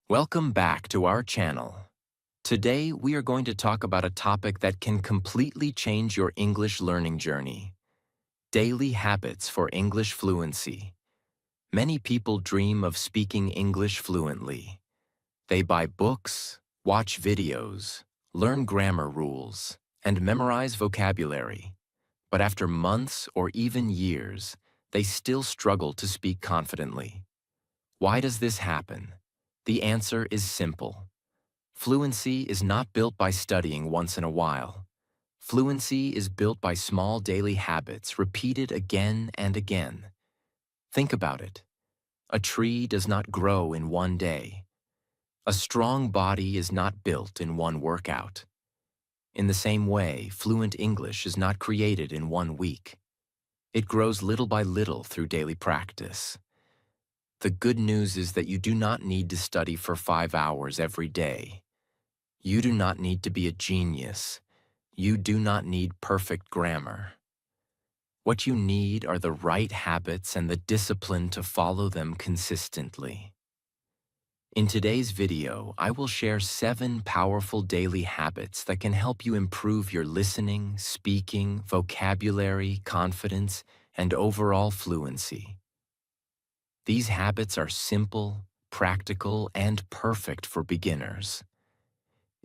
Welcome back to our channel. Today, we are going to talk about a topic that can completely change your English learning journey: daily habits for English fluency. Many people dream of speaking English fluently. They buy books, watch videos, learn grammar rules, and memorize vocabulary. But after months or even years, they still struggle to speak confidently. Why does this happen? The answer is simple. Fluency is not built by studying once in a while. Fluency is built by small daily habits repeated again and again. Think about it. A tree does not grow in one day. A strong body is not built in one workout. In the same way, fluent English is not created in one week. It grows little by little through daily practice. The good news is that you do not need to study for 5 hours every day. You do not need to be a genius. You do not need perfect grammar. What you need are the right habits and the discipline to follow them consistently. In today's video, I will share 7 powerful daily habits that can help you improve your listening, speaking, vocabulary, confidence, and overall fluency. These habits are simple, practical, and perfect for beginners.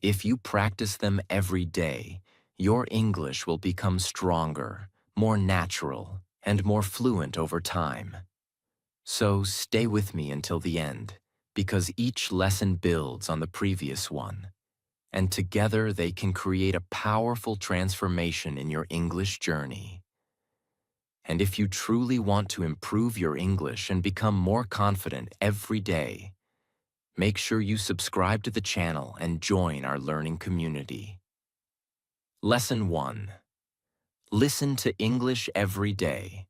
If you practice them every day, your English will become stronger, more natural, and more fluent over time. So stay with me until the end, because each lesson builds on the previous one, and together they can create a powerful transformation in your English journey. And if you truly want to improve your English and become more confident every day, make sure you subscribe to the channel and join our learning community. Lesson 1. Listen to English every day.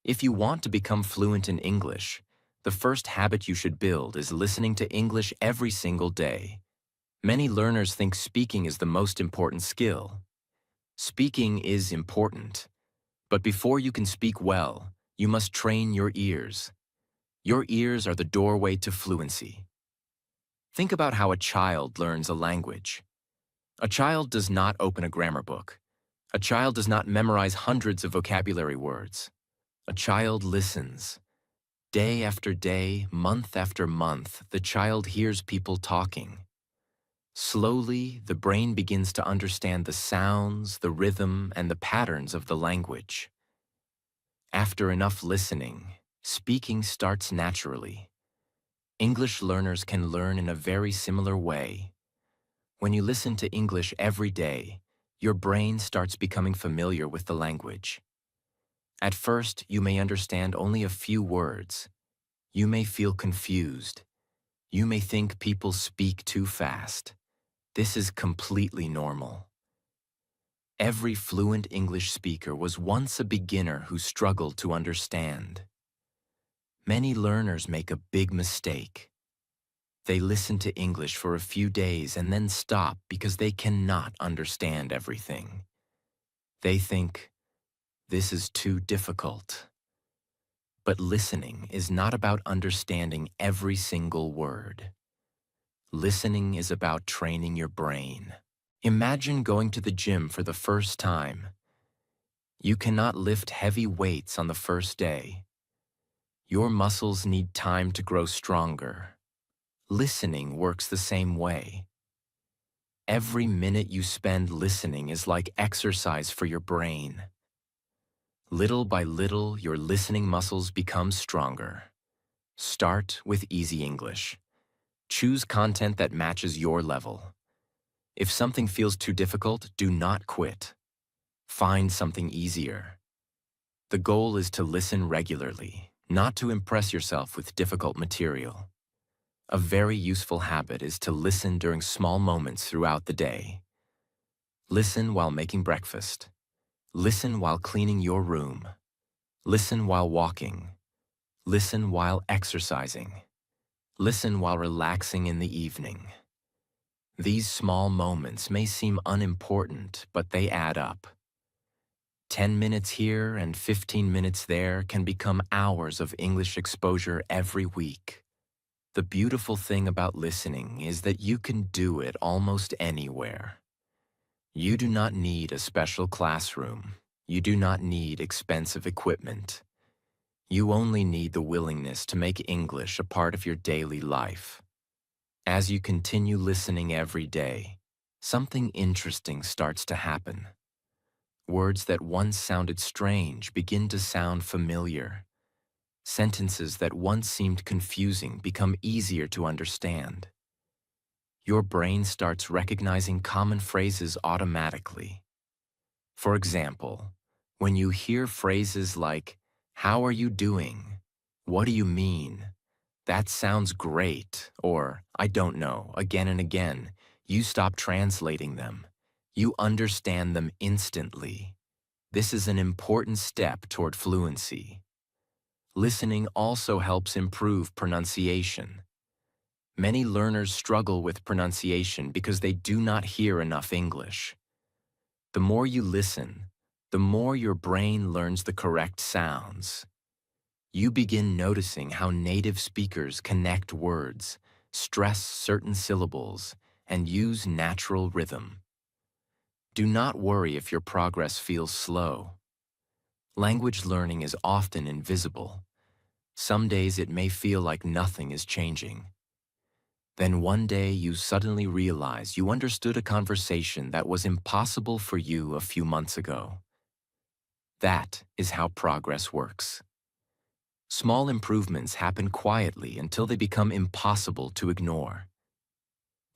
If you want to become fluent in English, the first habit you should build is listening to English every single day. Many learners think speaking is the most important skill. Speaking is important, but before you can speak well, you must train your ears. Your ears are the doorway to fluency. Think about how a child learns a language. A child does not open a grammar book. A child does not memorize hundreds of vocabulary words. A child listens. Day after day, month after month, the child hears people talking. Slowly, the brain begins to understand the sounds, the rhythm, and the patterns of the language. After enough listening, speaking starts naturally. English learners can learn in a very similar way. When you listen to English every day, your brain starts becoming familiar with the language. At first, you may understand only a few words. You may feel confused. You may think people speak too fast. This is completely normal. Every fluent English speaker was once a beginner who struggled to understand. Many learners make a big mistake. They listen to English for a few days and then stop because they cannot understand everything. They think, this is too difficult. But listening is not about understanding every single word. Listening is about training your brain. Imagine going to the gym for the first time. You cannot lift heavy weights on the first day. Your muscles need time to grow stronger. Listening works the same way. Every minute you spend listening is like exercise for your brain. Little by little, your listening muscles become stronger. Start with easy English. Choose content that matches your level. If something feels too difficult, do not quit. Find something easier. The goal is to listen regularly, not to impress yourself with difficult material. A very useful habit is to listen during small moments throughout the day. Listen while making breakfast. Listen while cleaning your room. Listen while walking. Listen while exercising. Listen while relaxing in the evening. These small moments may seem unimportant, but they add up. 10 minutes here and 15 minutes there can become hours of English exposure every week. The beautiful thing about listening is that you can do it almost anywhere. You do not need a special classroom. You do not need expensive equipment. You only need the willingness to make English a part of your daily life. As you continue listening every day, something interesting starts to happen. Words that once sounded strange begin to sound familiar. Sentences that once seemed confusing become easier to understand. Your brain starts recognizing common phrases automatically. For example, when you hear phrases like, "How are you doing?" "What do you mean?" "That sounds great," or "I don't know," again and again, you stop translating them. You understand them instantly. This is an important step toward fluency. Listening also helps improve pronunciation. Many learners struggle with pronunciation because they do not hear enough English. The more you listen, the more your brain learns the correct sounds. You begin noticing how native speakers connect words, stress certain syllables, and use natural rhythm. Do not worry if your progress feels slow. Language learning is often invisible. Some days it may feel like nothing is changing. Then one day you suddenly realize you understood a conversation that was impossible for you a few months ago. That is how progress works. Small improvements happen quietly until they become impossible to ignore.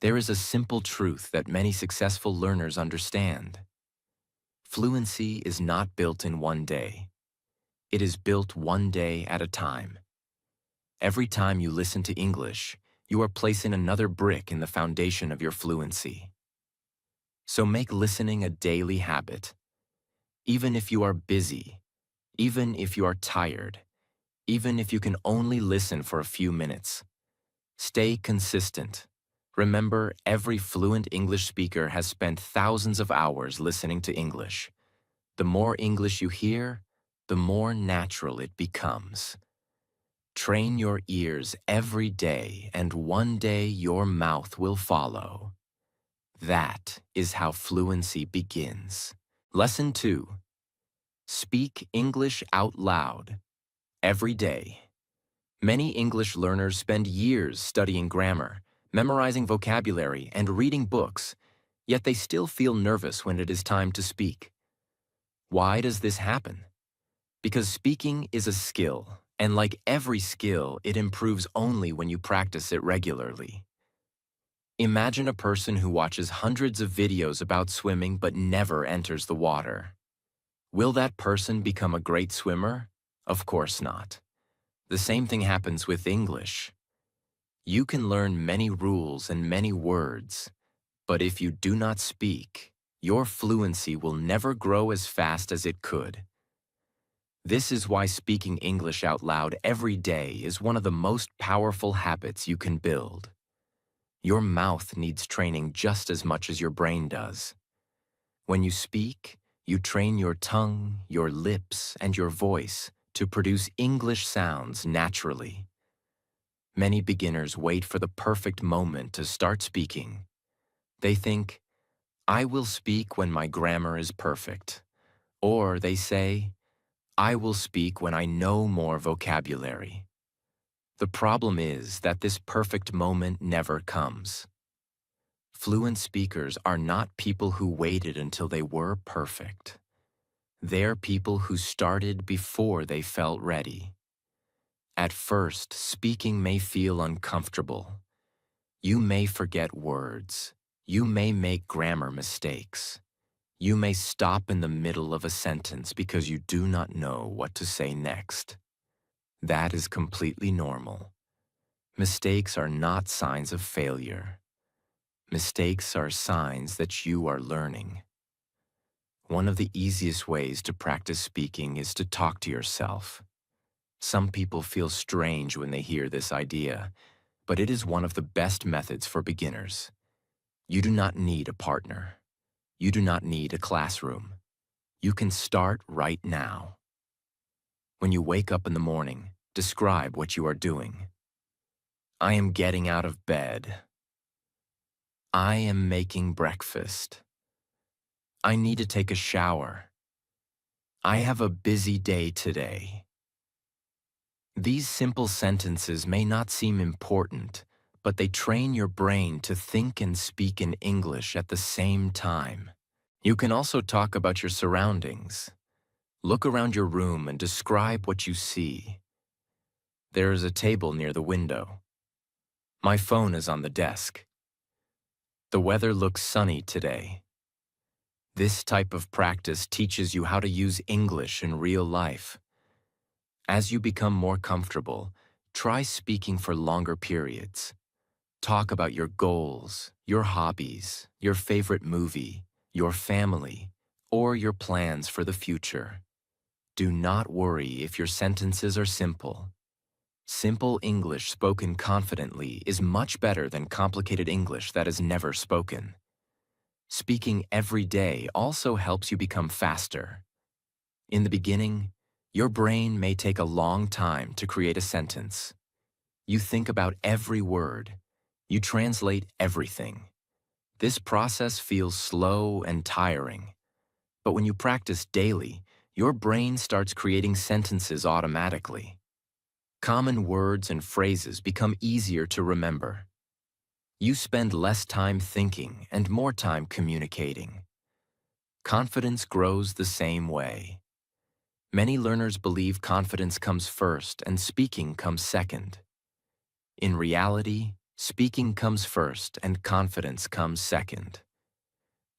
There is a simple truth that many successful learners understand. Fluency is not built in one day. It is built one day at a time. Every time you listen to English, you are placing another brick in the foundation of your fluency. So make listening a daily habit. Even if you are busy, even if you are tired, even if you can only listen for a few minutes. Stay consistent. Remember, every fluent English speaker has spent thousands of hours listening to English. The more English you hear, the more natural it becomes. Train your ears every day, and one day your mouth will follow. That is how fluency begins. Lesson 2. Speak English out loud. Every day. Many English learners spend years studying grammar, memorizing vocabulary, and reading books, yet they still feel nervous when it is time to speak. Why does this happen? Because speaking is a skill, and like every skill, it improves only when you practice it regularly. Imagine a person who watches hundreds of videos about swimming but never enters the water. Will that person become a great swimmer? Of course not. The same thing happens with English. You can learn many rules and many words, but if you do not speak, your fluency will never grow as fast as it could. This is why speaking English out loud every day is one of the most powerful habits you can build. Your mouth needs training just as much as your brain does. When you speak, you train your tongue, your lips, and your voice to produce English sounds naturally. Many beginners wait for the perfect moment to start speaking. They think, "I will speak when my grammar is perfect." Or they say, "I will speak when I know more vocabulary." The problem is that this perfect moment never comes. Fluent speakers are not people who waited until they were perfect. They're people who started before they felt ready. At first, speaking may feel uncomfortable. You may forget words. You may make grammar mistakes. You may stop in the middle of a sentence because you do not know what to say next. That is completely normal. Mistakes are not signs of failure. Mistakes are signs that you are learning. One of the easiest ways to practice speaking is to talk to yourself. Some people feel strange when they hear this idea, but it is one of the best methods for beginners. You do not need a partner. You do not need a classroom. You can start right now. When you wake up in the morning, describe what you are doing. I am getting out of bed. I am making breakfast. I need to take a shower. I have a busy day today. These simple sentences may not seem important, but they train your brain to think and speak in English at the same time. You can also talk about your surroundings. Look around your room and describe what you see. There is a table near the window. My phone is on the desk. The weather looks sunny today. This type of practice teaches you how to use English in real life. As you become more comfortable, try speaking for longer periods. Talk about your goals, your hobbies, your favorite movie, your family, or your plans for the future. Do not worry if your sentences are simple. Simple English spoken confidently is much better than complicated English that is never spoken. Speaking every day also helps you become faster. In the beginning, your brain may take a long time to create a sentence. You think about every word. You translate everything. This process feels slow and tiring. But when you practice daily, your brain starts creating sentences automatically. Common words and phrases become easier to remember. You spend less time thinking and more time communicating. Confidence grows the same way. Many learners believe confidence comes first and speaking comes second. In reality, speaking comes first and confidence comes second.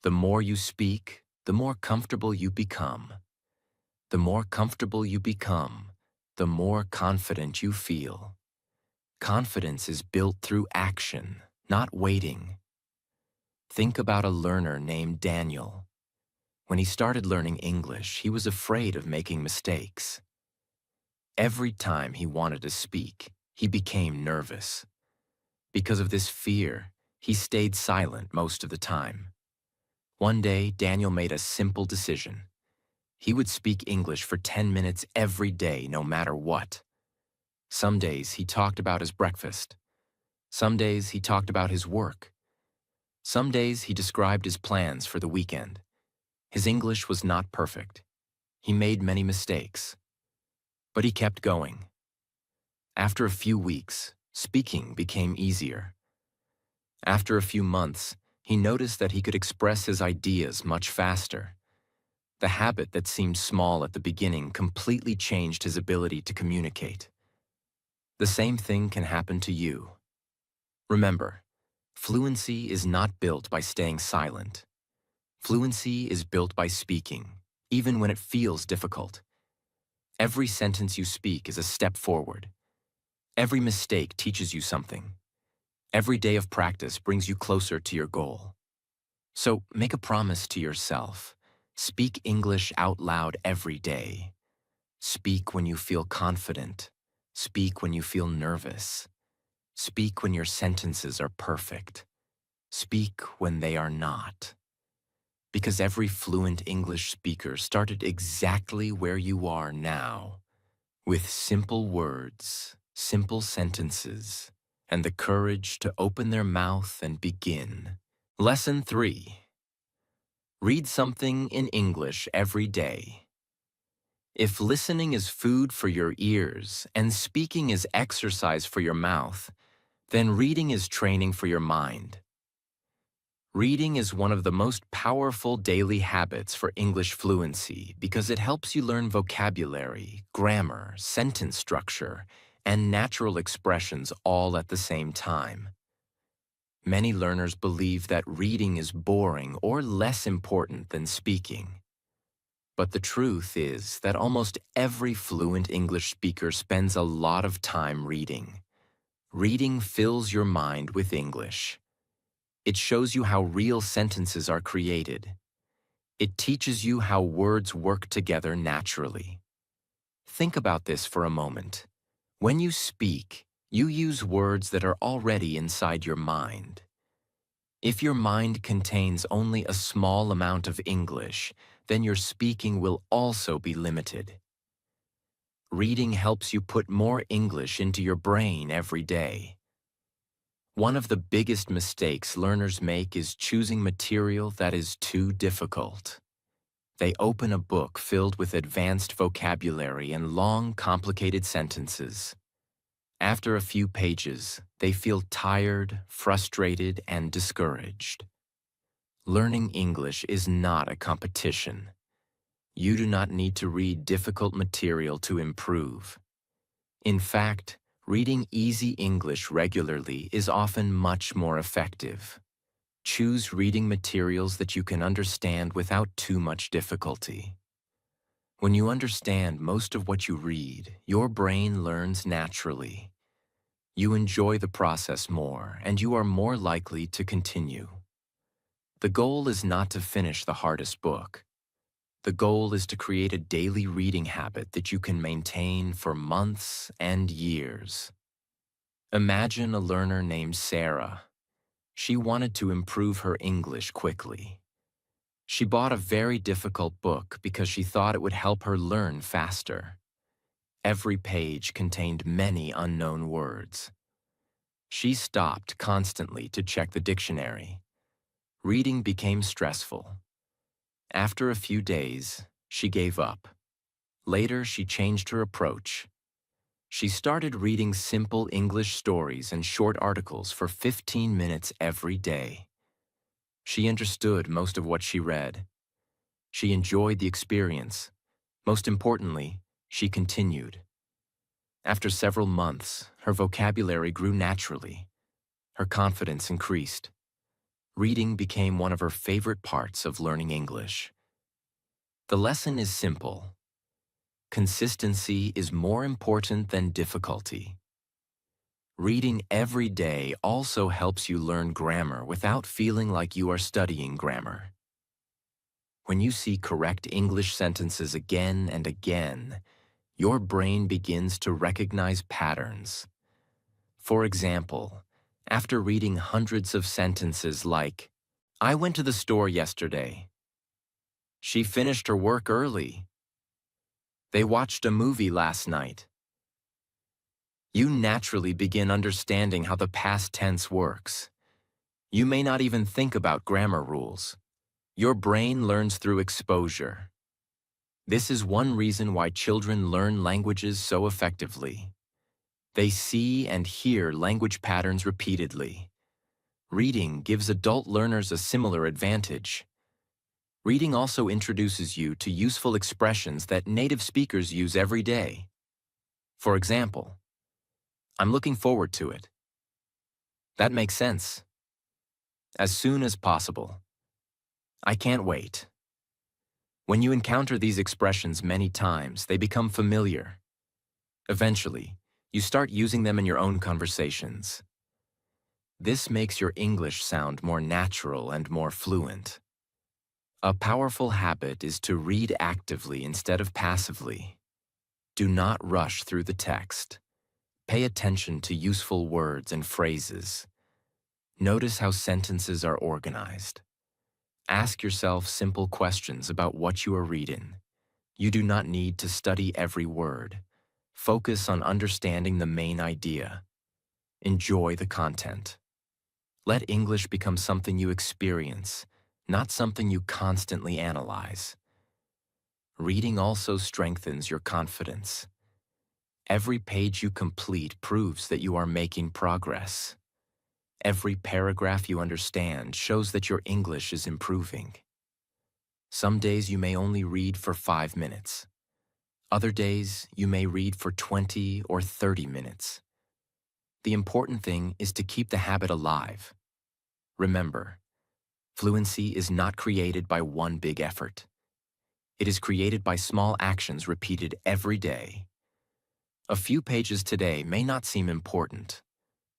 The more you speak, the more comfortable you become. The more comfortable you become, the more confident you feel. Confidence is built through action, not waiting. Think about a learner named Daniel. When he started learning English, he was afraid of making mistakes. Every time he wanted to speak, he became nervous. Because of this fear, he stayed silent most of the time. One day, Daniel made a simple decision. He would speak English for 10 minutes every day, no matter what. Some days he talked about his breakfast. Some days he talked about his work. Some days he described his plans for the weekend. His English was not perfect. He made many mistakes. But he kept going. After a few weeks, speaking became easier. After a few months, he noticed that he could express his ideas much faster. The habit that seemed small at the beginning completely changed his ability to communicate. The same thing can happen to you. Remember, fluency is not built by staying silent. Fluency is built by speaking, even when it feels difficult. Every sentence you speak is a step forward. Every mistake teaches you something. Every day of practice brings you closer to your goal. So make a promise to yourself. Speak English out loud every day. Speak when you feel confident. Speak when you feel nervous. Speak when your sentences are perfect. Speak when they are not. Because every fluent English speaker started exactly where you are now, with simple words, simple sentences, and the courage to open their mouth and begin. Lesson 3. Read something in English every day. If listening is food for your ears and speaking is exercise for your mouth, then reading is training for your mind. Reading is one of the most powerful daily habits for English fluency because it helps you learn vocabulary, grammar, sentence structure, and natural expressions all at the same time. Many learners believe that reading is boring or less important than speaking. But the truth is that almost every fluent English speaker spends a lot of time reading. Reading fills your mind with English. It shows you how real sentences are created. It teaches you how words work together naturally. Think about this for a moment. When you speak, you use words that are already inside your mind. If your mind contains only a small amount of English, then your speaking will also be limited. Reading helps you put more English into your brain every day. One of the biggest mistakes learners make is choosing material that is too difficult. They open a book filled with advanced vocabulary and long, complicated sentences. After a few pages, they feel tired, frustrated, and discouraged. Learning English is not a competition. You do not need to read difficult material to improve. In fact, reading easy English regularly is often much more effective. Choose reading materials that you can understand without too much difficulty. When you understand most of what you read, your brain learns naturally. You enjoy the process more, and you are more likely to continue. The goal is not to finish the hardest book. The goal is to create a daily reading habit that you can maintain for months and years. Imagine a learner named Sarah. She wanted to improve her English quickly. She bought a very difficult book because she thought it would help her learn faster. Every page contained many unknown words. She stopped constantly to check the dictionary. Reading became stressful. After a few days, she gave up. Later, she changed her approach. She started reading simple English stories and short articles for 15 minutes every day. She understood most of what she read. She enjoyed the experience. Most importantly, she continued. After several months, her vocabulary grew naturally. Her confidence increased. Reading became one of her favorite parts of learning English. The lesson is simple. Consistency is more important than difficulty. Reading every day also helps you learn grammar without feeling like you are studying grammar. When you see correct English sentences again and again, your brain begins to recognize patterns. For example, after reading hundreds of sentences like, "I went to the store yesterday," "She finished her work early," "They watched a movie last night," you naturally begin understanding how the past tense works. You may not even think about grammar rules. Your brain learns through exposure. This is one reason why children learn languages so effectively. They see and hear language patterns repeatedly. Reading gives adult learners a similar advantage. Reading also introduces you to useful expressions that native speakers use every day. For example, "I'm looking forward to it." That makes sense. "As soon as possible." "I can't wait." When you encounter these expressions many times, they become familiar. Eventually, you start using them in your own conversations. This makes your English sound more natural and more fluent. A powerful habit is to read actively instead of passively. Do not rush through the text. Pay attention to useful words and phrases. Notice how sentences are organized. Ask yourself simple questions about what you are reading. You do not need to study every word. Focus on understanding the main idea. Enjoy the content. Let English become something you experience, not something you constantly analyze. Reading also strengthens your confidence. Every page you complete proves that you are making progress. Every paragraph you understand shows that your English is improving. Some days you may only read for 5 minutes. Other days you may read for 20 or 30 minutes. The important thing is to keep the habit alive. Remember, fluency is not created by one big effort. It is created by small actions repeated every day. A few pages today may not seem important.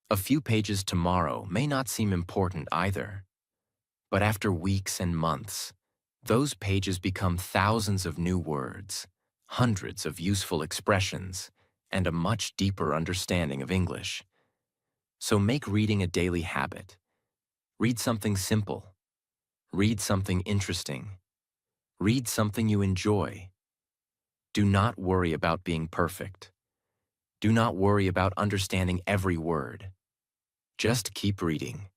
A few pages tomorrow may not seem important either. But after weeks and months, those pages become thousands of new words, hundreds of useful expressions, and a much deeper understanding of English. So make reading a daily habit. Read something simple. Read something interesting. Read something you enjoy. Do not worry about being perfect. Do not worry about understanding every word. Just keep reading,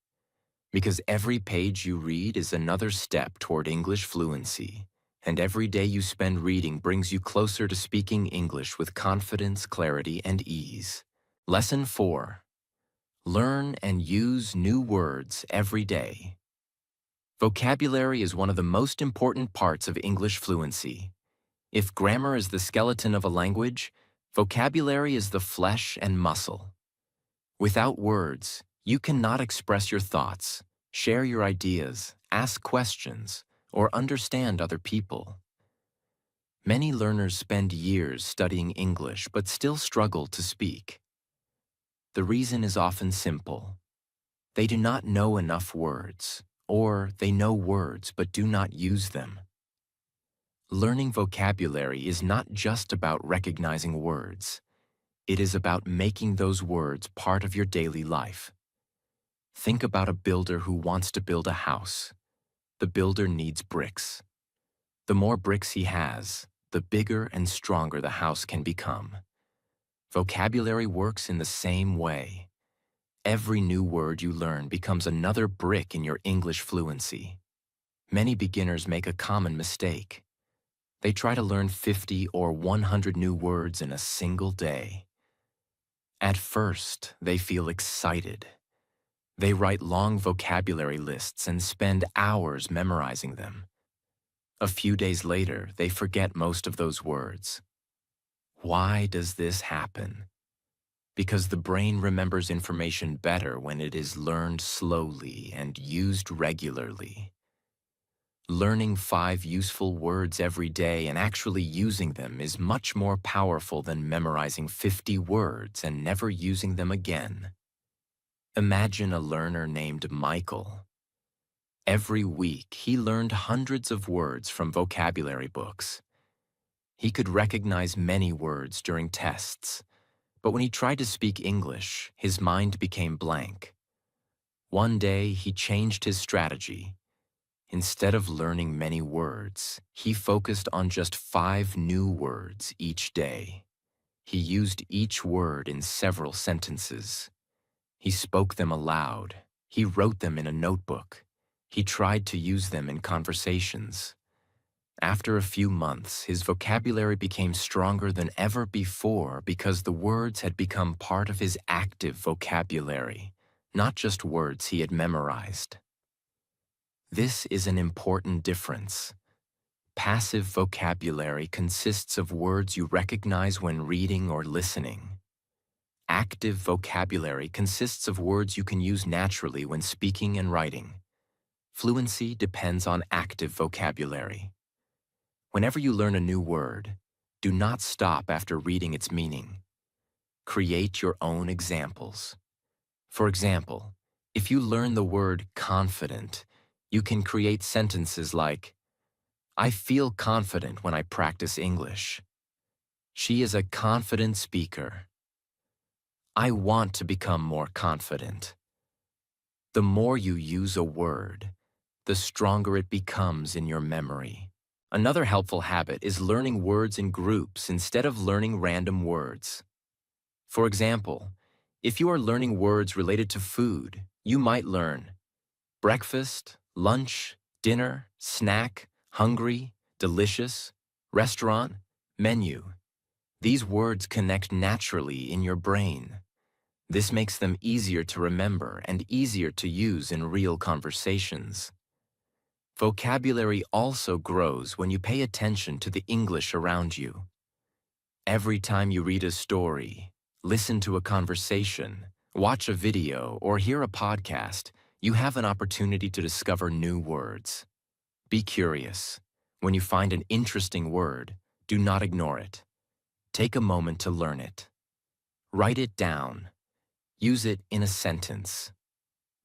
because every page you read is another step toward English fluency, and every day you spend reading brings you closer to speaking English with confidence, clarity, and ease. Lesson 4. Learn and use new words every day. Vocabulary is one of the most important parts of English fluency. If grammar is the skeleton of a language, vocabulary is the flesh and muscle. Without words, you cannot express your thoughts, share your ideas, ask questions, or understand other people. Many learners spend years studying English but still struggle to speak. The reason is often simple. They do not know enough words, or they know words but do not use them. Learning vocabulary is not just about recognizing words. It is about making those words part of your daily life. Think about a builder who wants to build a house. The builder needs bricks. The more bricks he has, the bigger and stronger the house can become. Vocabulary works in the same way. Every new word you learn becomes another brick in your English fluency. Many beginners make a common mistake. They try to learn 50 or 100 new words in a single day. At first, they feel excited. They write long vocabulary lists and spend hours memorizing them. A few days later, they forget most of those words. Why does this happen? Because the brain remembers information better when it is learned slowly and used regularly. Learning 5 useful words every day and actually using them is much more powerful than memorizing 50 words and never using them again. Imagine a learner named Michael. Every week, he learned hundreds of words from vocabulary books. He could recognize many words during tests, but when he tried to speak English, his mind became blank. One day, he changed his strategy. Instead of learning many words, he focused on just 5 new words each day. He used each word in several sentences. He spoke them aloud. He wrote them in a notebook. He tried to use them in conversations. After a few months, his vocabulary became stronger than ever before because the words had become part of his active vocabulary, not just words he had memorized. This is an important difference. Passive vocabulary consists of words you recognize when reading or listening. Active vocabulary consists of words you can use naturally when speaking and writing. Fluency depends on active vocabulary. Whenever you learn a new word, do not stop after reading its meaning. Create your own examples. For example, if you learn the word confident, you can create sentences like, I feel confident when I practice English. She is a confident speaker. I want to become more confident. The more you use a word, the stronger it becomes in your memory. Another helpful habit is learning words in groups instead of learning random words. For example, if you are learning words related to food, you might learn breakfast, lunch, dinner, snack, hungry, delicious, restaurant, menu. These words connect naturally in your brain. This makes them easier to remember and easier to use in real conversations. Vocabulary also grows when you pay attention to the English around you. Every time you read a story, listen to a conversation, watch a video, or hear a podcast, you have an opportunity to discover new words. Be curious. When you find an interesting word, do not ignore it. Take a moment to learn it. Write it down. Use it in a sentence.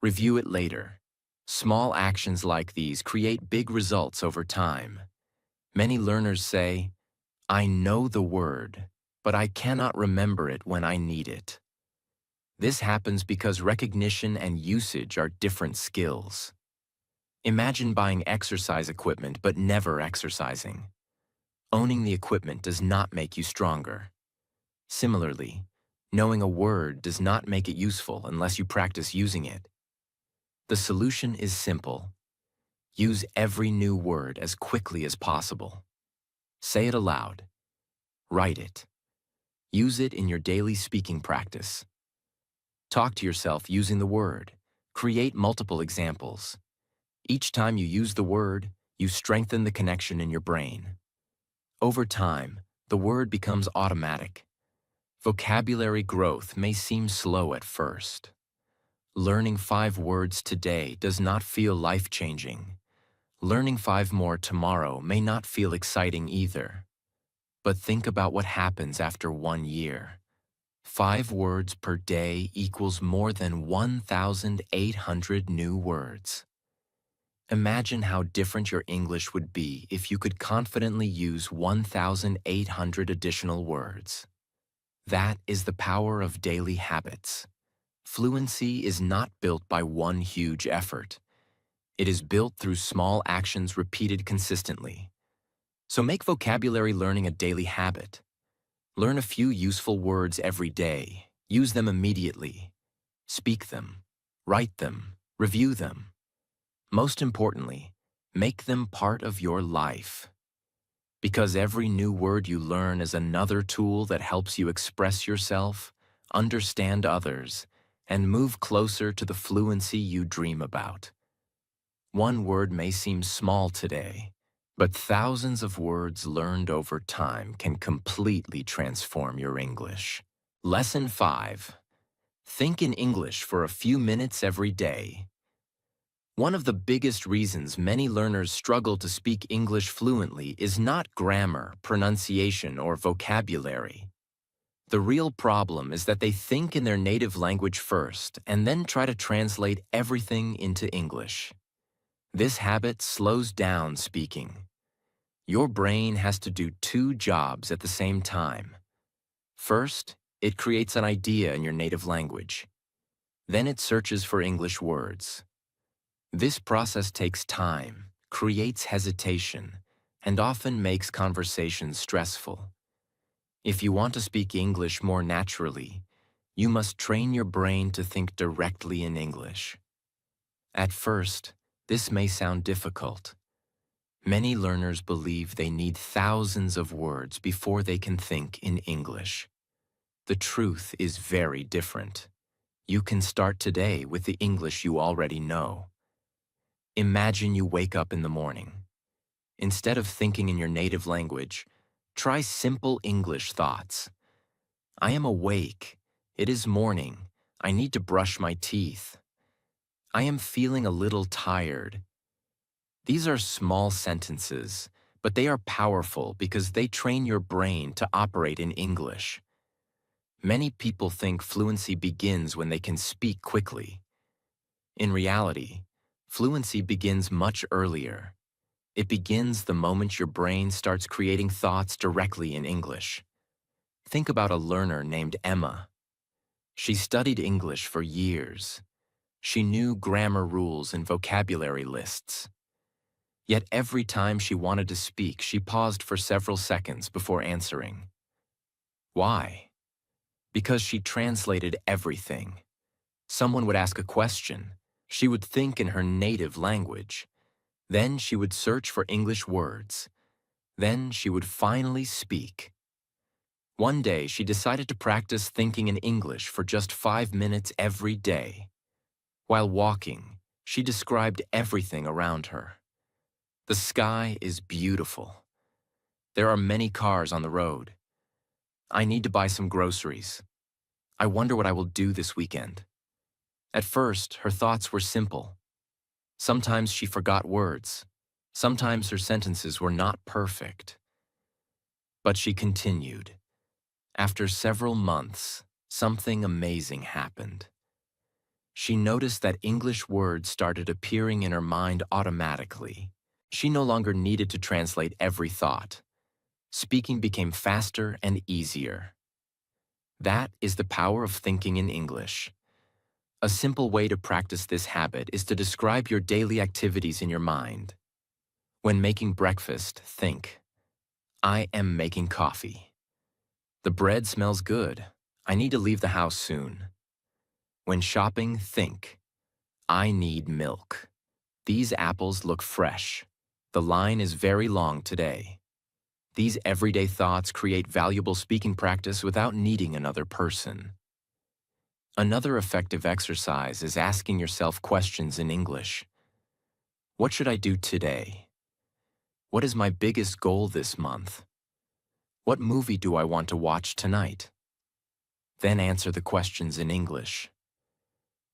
Review it later. Small actions like these create big results over time. Many learners say, I know the word, but I cannot remember it when I need it. This happens because recognition and usage are different skills. Imagine buying exercise equipment but never exercising. Owning the equipment does not make you stronger. Similarly, Knowing a word does not make it useful unless you practice using it. The solution is simple. Use every new word as quickly as possible. Say it aloud. Write it. Use it in your daily speaking practice. Talk to yourself using the word. Create multiple examples. Each time you use the word, you strengthen the connection in your brain. Over time, the word becomes automatic. Vocabulary growth may seem slow at first. Learning 5 words today does not feel life-changing. Learning 5 more tomorrow may not feel exciting either. But think about what happens after 1 year. 5 words per day equals more than 1,800 new words. Imagine how different your English would be if you could confidently use 1,800 additional words. That is the power of daily habits. Fluency is not built by one huge effort. It is built through small actions repeated consistently. So make vocabulary learning a daily habit. Learn a few useful words every day. Use them immediately. Speak them. Write them. Review them. Most importantly, make them part of your life. Because every new word you learn is another tool that helps you express yourself, understand others, and move closer to the fluency you dream about. One word may seem small today, but thousands of words learned over time can completely transform your English. Lesson 5. Think in English for a few minutes every day. One of the biggest reasons many learners struggle to speak English fluently is not grammar, pronunciation, or vocabulary. The real problem is that they think in their native language first and then try to translate everything into English. This habit slows down speaking. Your brain has to do 2 jobs at the same time. First, it creates an idea in your native language. Then it searches for English words. This process takes time, creates hesitation, and often makes conversations stressful. If you want to speak English more naturally, you must train your brain to think directly in English. At first, this may sound difficult. Many learners believe they need thousands of words before they can think in English. The truth is very different. You can start today with the English you already know. Imagine you wake up in the morning. Instead of thinking in your native language, try simple English thoughts. I am awake. It is morning. I need to brush my teeth. I am feeling a little tired. These are small sentences, but they are powerful because they train your brain to operate in English. Many people think fluency begins when they can speak quickly. In reality, fluency begins much earlier. It begins the moment your brain starts creating thoughts directly in English. Think about a learner named Emma. She studied English for years. She knew grammar rules and vocabulary lists. Yet every time she wanted to speak, she paused for several seconds before answering. Why? Because she translated everything. Someone would ask a question. She would think in her native language. Then she would search for English words. Then she would finally speak. One day, she decided to practice thinking in English for just 5 minutes every day. While walking, she described everything around her. The sky is beautiful. There are many cars on the road. I need to buy some groceries. I wonder what I will do this weekend. At first, her thoughts were simple. Sometimes she forgot words. Sometimes her sentences were not perfect. But she continued. After several months, something amazing happened. She noticed that English words started appearing in her mind automatically. She no longer needed to translate every thought. Speaking became faster and easier. That is the power of thinking in English. A simple way to practice this habit is to describe your daily activities in your mind. When making breakfast, think, I am making coffee. The bread smells good. I need to leave the house soon. When shopping, think, I need milk. These apples look fresh. The line is very long today. These everyday thoughts create valuable speaking practice without needing another person. Another effective exercise is asking yourself questions in English. What should I do today? What is my biggest goal this month? What movie do I want to watch tonight? Then answer the questions in English.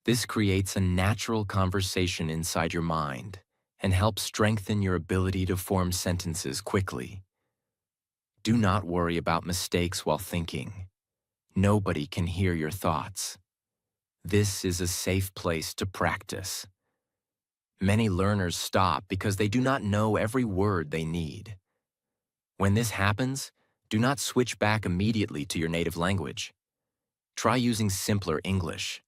This creates a natural conversation inside your mind and helps strengthen your ability to form sentences quickly. Do not worry about mistakes while thinking. Nobody can hear your thoughts. This is a safe place to practice. Many learners stop because they do not know every word they need. When this happens, do not switch back immediately to your native language. Try using simpler English.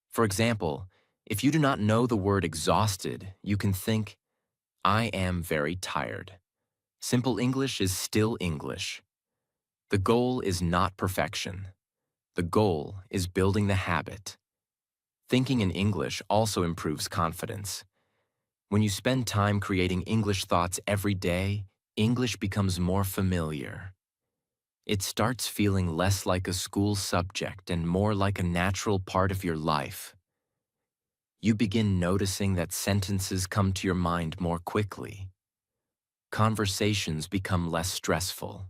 For example, if you do not know the word exhausted, you can think, I am very tired. Simple English is still English. The goal is not perfection. The goal is building the habit. Thinking in English also improves confidence. When you spend time creating English thoughts every day, English becomes more familiar. It starts feeling less like a school subject and more like a natural part of your life. You begin noticing that sentences come to your mind more quickly. Conversations become less stressful.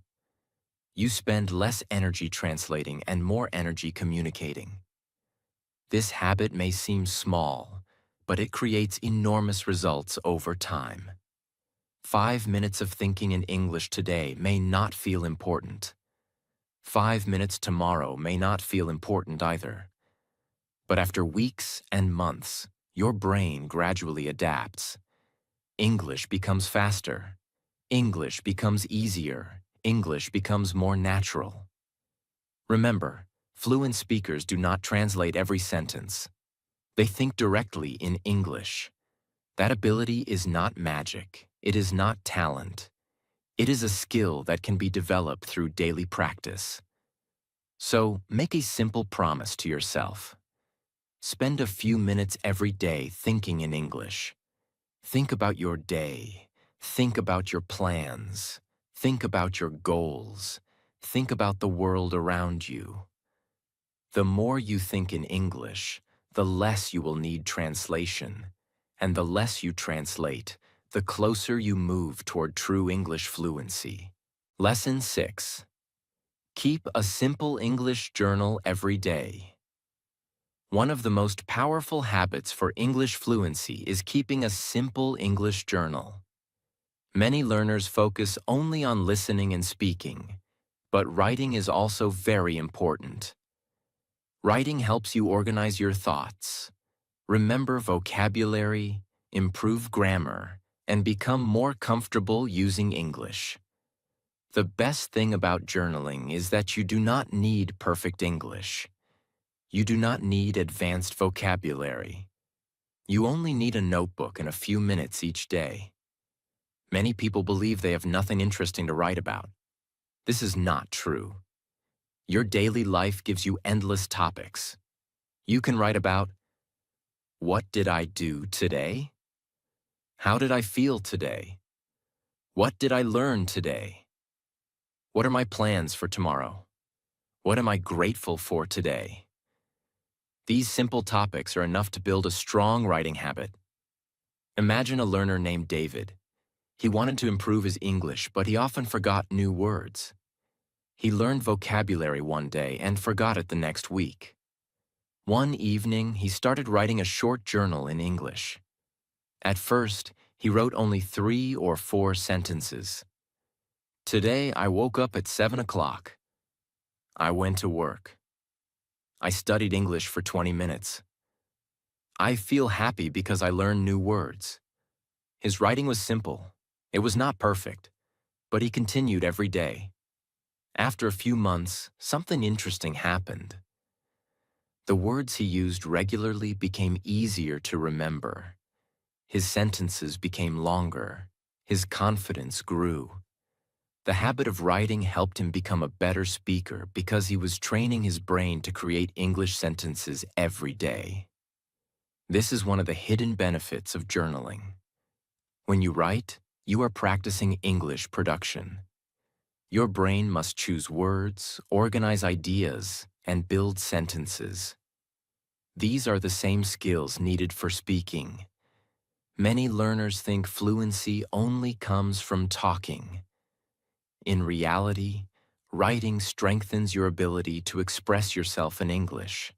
You spend less energy translating and more energy communicating. This habit may seem small, but it creates enormous results over time. 5 minutes of thinking in English today may not feel important. 5 minutes tomorrow may not feel important either. But after weeks and months, your brain gradually adapts. English becomes faster. English becomes easier. English becomes more natural. Remember, fluent speakers do not translate every sentence. They think directly in English. That ability is not magic. It is not talent. It is a skill that can be developed through daily practice. So, make a simple promise to yourself. Spend a few minutes every day thinking in English. Think about your day. Think about your plans. Think about your goals. Think about the world around you. The more you think in English, the less you will need translation. And the less you translate, the closer you move toward true English fluency. Lesson 6. Keep a simple English journal every day. One of the most powerful habits for English fluency is keeping a simple English journal. Many learners focus only on listening and speaking, but writing is also very important. Writing helps you organize your thoughts, remember vocabulary, improve grammar, and become more comfortable using English. The best thing about journaling is that you do not need perfect English. You do not need advanced vocabulary. You only need a notebook and a few minutes each day. Many people believe they have nothing interesting to write about. This is not true. Your daily life gives you endless topics. You can write about, what did I do today? How did I feel today? What did I learn today? What are my plans for tomorrow? What am I grateful for today? These simple topics are enough to build a strong writing habit. Imagine a learner named David. He wanted to improve his English, but he often forgot new words. He learned vocabulary one day and forgot it the next week. One evening, he started writing a short journal in English. At first, he wrote only 3 or 4 sentences. Today, I woke up at 7 o'clock. I went to work. I studied English for 20 minutes. I feel happy because I learned new words. His writing was simple. It was not perfect, but he continued every day. After a few months, something interesting happened. The words he used regularly became easier to remember. His sentences became longer. His confidence grew. The habit of writing helped him become a better speaker because he was training his brain to create English sentences every day. This is one of the hidden benefits of journaling. When you write, you are practicing English production. Your brain must choose words, organize ideas, and build sentences. These are the same skills needed for speaking. Many learners think fluency only comes from talking. In reality, writing strengthens your ability to express yourself in English.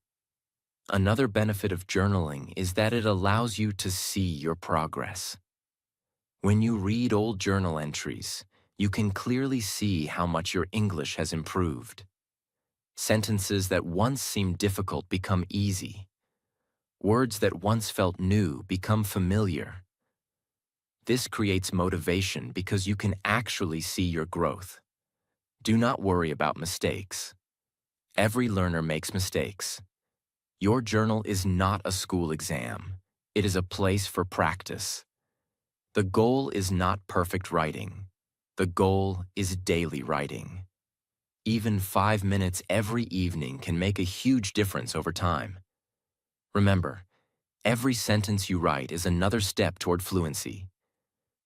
Another benefit of journaling is that it allows you to see your progress. When you read old journal entries, you can clearly see how much your English has improved. Sentences that once seemed difficult become easy. Words that once felt new become familiar. This creates motivation because you can actually see your growth. Do not worry about mistakes. Every learner makes mistakes. Your journal is not a school exam. It is a place for practice. The goal is not perfect writing. The goal is daily writing. Even 5 minutes every evening can make a huge difference over time. Remember, every sentence you write is another step toward fluency.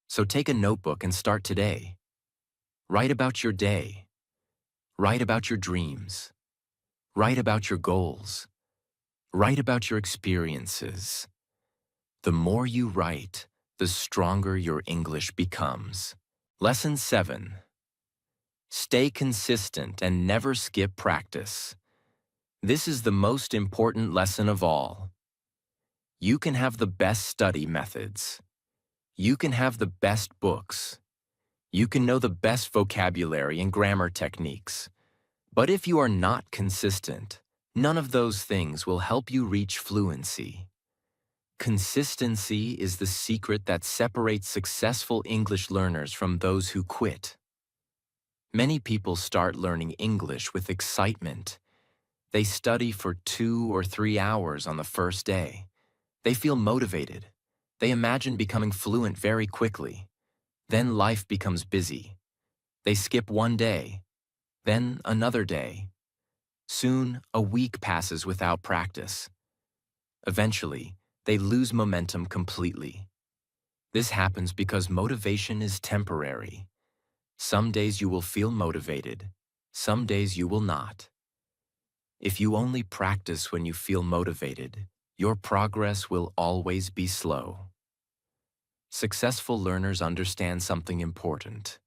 So take a notebook and start today. Write about your day. Write about your dreams. Write about your goals. Write about your experiences. The more you write, the stronger your English becomes. Lesson 7. Stay consistent and never skip practice. This is the most important lesson of all. You can have the best study methods. You can have the best books. You can know the best vocabulary and grammar techniques. But if you are not consistent, none of those things will help you reach fluency. Consistency is the secret that separates successful English learners from those who quit. Many people start learning English with excitement. They study for 2 or 3 hours on the first day. They feel motivated. They imagine becoming fluent very quickly. Then life becomes busy. They skip one day, then another day. Soon, a week passes without practice. Eventually, they lose momentum completely. This happens because motivation is temporary. Some days you will feel motivated. Some days you will not. If you only practice when you feel motivated, your progress will always be slow. Successful learners understand something important.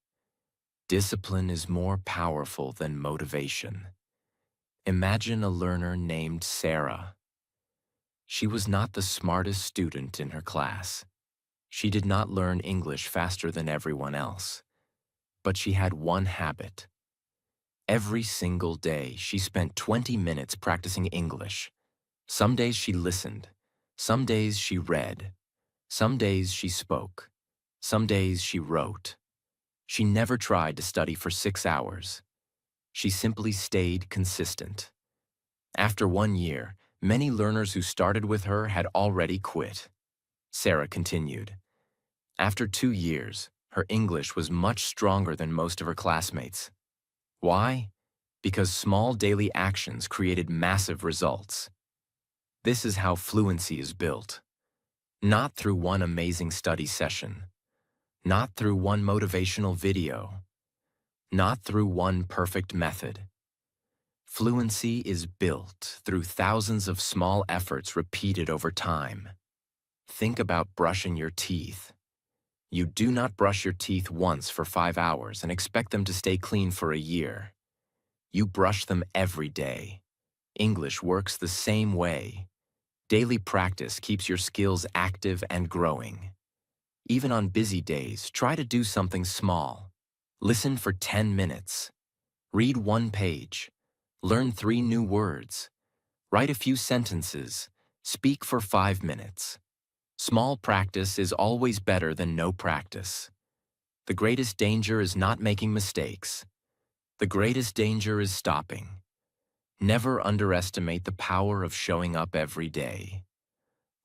Discipline is more powerful than motivation. Imagine a learner named Sarah. She was not the smartest student in her class. She did not learn English faster than everyone else. But she had one habit. Every single day, she spent 20 minutes practicing English. Some days she listened. Some days she read. Some days she spoke. Some days she wrote. She never tried to study for 6 hours. She simply stayed consistent. After 1 year, many learners who started with her had already quit. Sarah continued. After 2 years, her English was much stronger than most of her classmates. Why? Because small daily actions created massive results. This is how fluency is built. Not through one amazing study session. Not through one motivational video. Not through one perfect method. Fluency is built through thousands of small efforts repeated over time. Think about brushing your teeth. You do not brush your teeth once for 5 hours and expect them to stay clean for a year. You brush them every day. English works the same way. Daily practice keeps your skills active and growing. Even on busy days, try to do something small. Listen for 10 minutes. Read 1 page. Learn 3 new words. Write a few sentences. Speak for 5 minutes. Small practice is always better than no practice. The greatest danger is not making mistakes. The greatest danger is stopping. Never underestimate the power of showing up every day.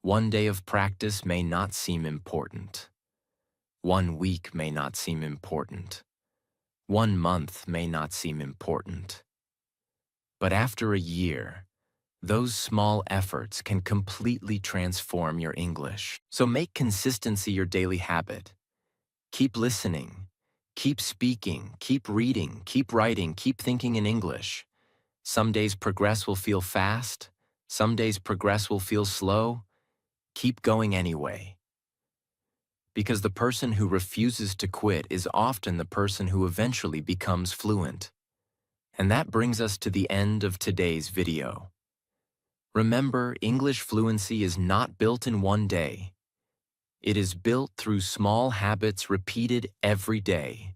1 day of practice may not seem important. 1 week may not seem important. 1 month may not seem important, but after a year, those small efforts can completely transform your English. So make consistency your daily habit. Keep listening, keep speaking, keep reading, keep writing, keep thinking in English. Some days progress will feel fast, some days progress will feel slow. Keep going anyway. Because the person who refuses to quit is often the person who eventually becomes fluent. And that brings us to the end of today's video. Remember, English fluency is not built in one day. It is built through small habits repeated every day.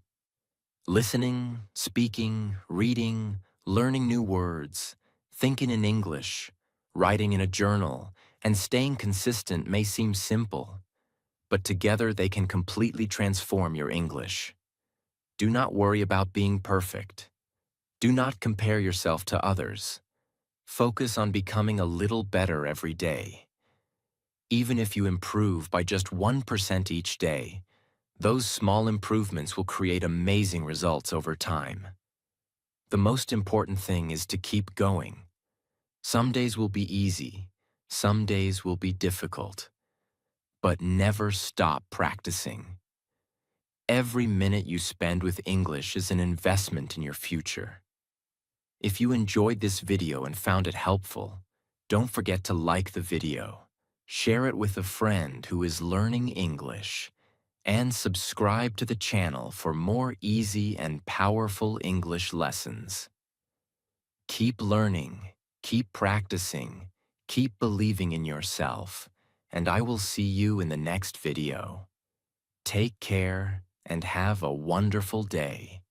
Listening, speaking, reading, learning new words, thinking in English, writing in a journal, and staying consistent may seem simple, but together they can completely transform your English. Do not worry about being perfect. Do not compare yourself to others. Focus on becoming a little better every day. Even if you improve by just 1% each day, those small improvements will create amazing results over time. The most important thing is to keep going. Some days will be easy, some days will be difficult, but never stop practicing. Every minute you spend with English is an investment in your future. If you enjoyed this video and found it helpful, don't forget to like the video, share it with a friend who is learning English, and subscribe to the channel for more easy and powerful English lessons. Keep learning, keep practicing, keep believing in yourself, and I will see you in the next video. Take care and have a wonderful day.